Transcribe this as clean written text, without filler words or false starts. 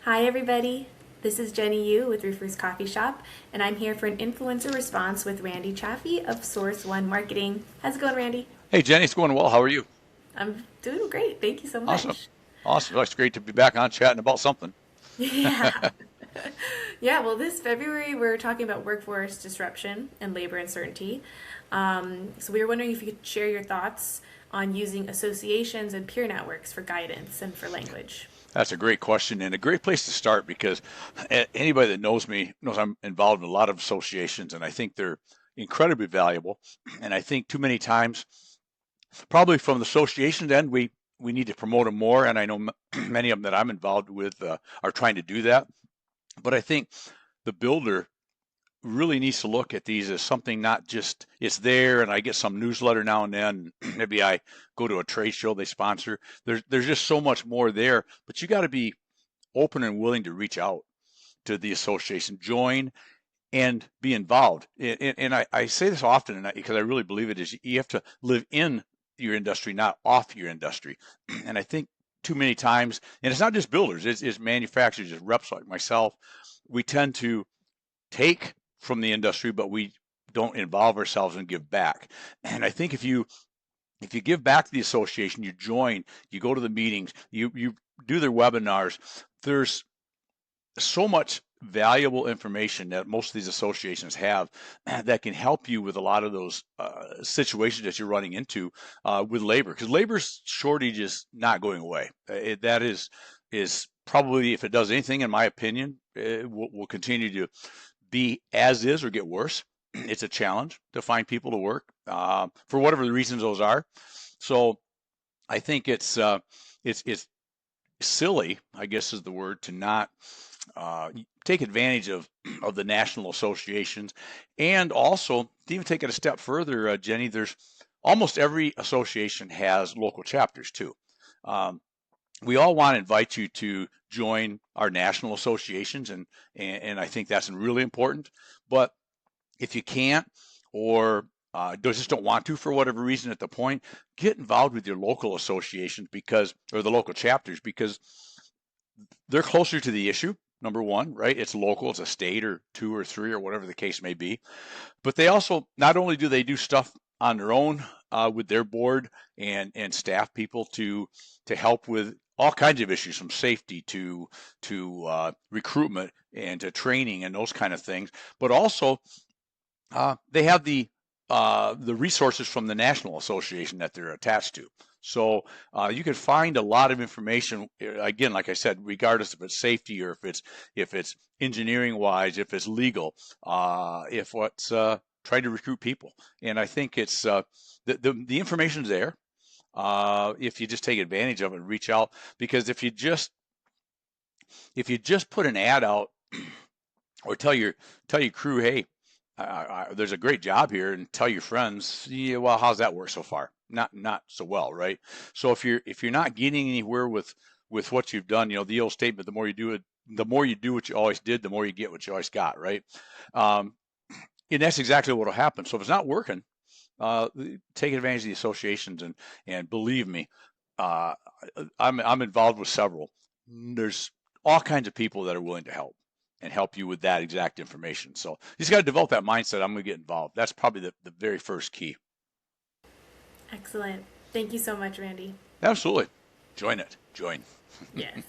Hi, everybody. This is Jenny Yu with Roofers Coffee Shop, and I'm here for an influencer response with Randy Chaffee of Source One Marketing. How's it going, Randy? Hey Jenny, it's going well. How are you? I'm doing great. Thank you so Awesome. much. Awesome. Well, it's great to be back on chatting about something. Yeah. Yeah, well, this February we're talking about workforce disruption and labor uncertainty. So we were wondering if you could share your thoughts on using associations and peer networks for guidance and for language. That's a great question and a great place to start because anybody that knows me knows I'm involved in a lot of associations and I think they're incredibly valuable. And I think too many times, probably from the association's end, we need to promote them more. And I know many of them that I'm involved with are trying to do that. But I think the builder really needs to look at these as something not just it's there and I get some newsletter now and then. Maybe I go to a trade show they sponsor. There's just so much more there, but you got to be open and willing to reach out to the association, join and be involved. And I say this often and because I really believe it is you have to live in your industry, not off your industry. And I think too many times, and it's not just builders, it's manufacturers, it's reps like myself, we tend to take from the industry, but we don't involve ourselves and give back. And I think if you give back to the association, you join, you go to the meetings, you do their webinars. There's so much valuable information that most of these associations have that can help you with a lot of those situations that you're running into with labor, because labor shortage is not going away. That is probably, if it does anything, in my opinion, it will continue to be as is or get worse. It's a challenge to find people to work for whatever the reasons those are. So I think it's silly, I guess is the word, to not take advantage of the national associations, and also to even take it a step further, Jenny. There's almost every association has local chapters too. Um, we all want to invite you to join our national associations, and I think that's really important. But if you can't, or just don't want to for whatever reason at the point, get involved with your local associations or the local chapters, because they're closer to the issue. Number one, right? It's local, it's a state or two or three or whatever the case may be. But they also, not only do they do stuff on their own with their board and staff people to help with all kinds of issues, from safety to recruitment and to training and those kind of things, but also they have the resources from the national association that they're attached to. So you can find a lot of information. Again, like I said, regardless if it's safety or if it's engineering wise, if it's legal, if what's trying to recruit people. And I think it's the information's there if you just take advantage of it and reach out. Because if you just put an ad out or tell your crew, hey, there's a great job here, and tell your friends, yeah, well, how's that work so far? Not so well, right? So if you're not getting anywhere with what you've done, the old statement, the more you do it, the more you do what you always did, the more you get what you always got, right? Um, and that's exactly what will happen. So if it's not working, uh, take advantage of the associations, and believe me, uh, I'm involved with several. There's all kinds of people that are willing to help and help you with that exact information. So you just got to develop that mindset. I'm going to get involved. That's probably the very first key. Excellent. Thank you so much, Randy. Absolutely. Join it. Join. Yes.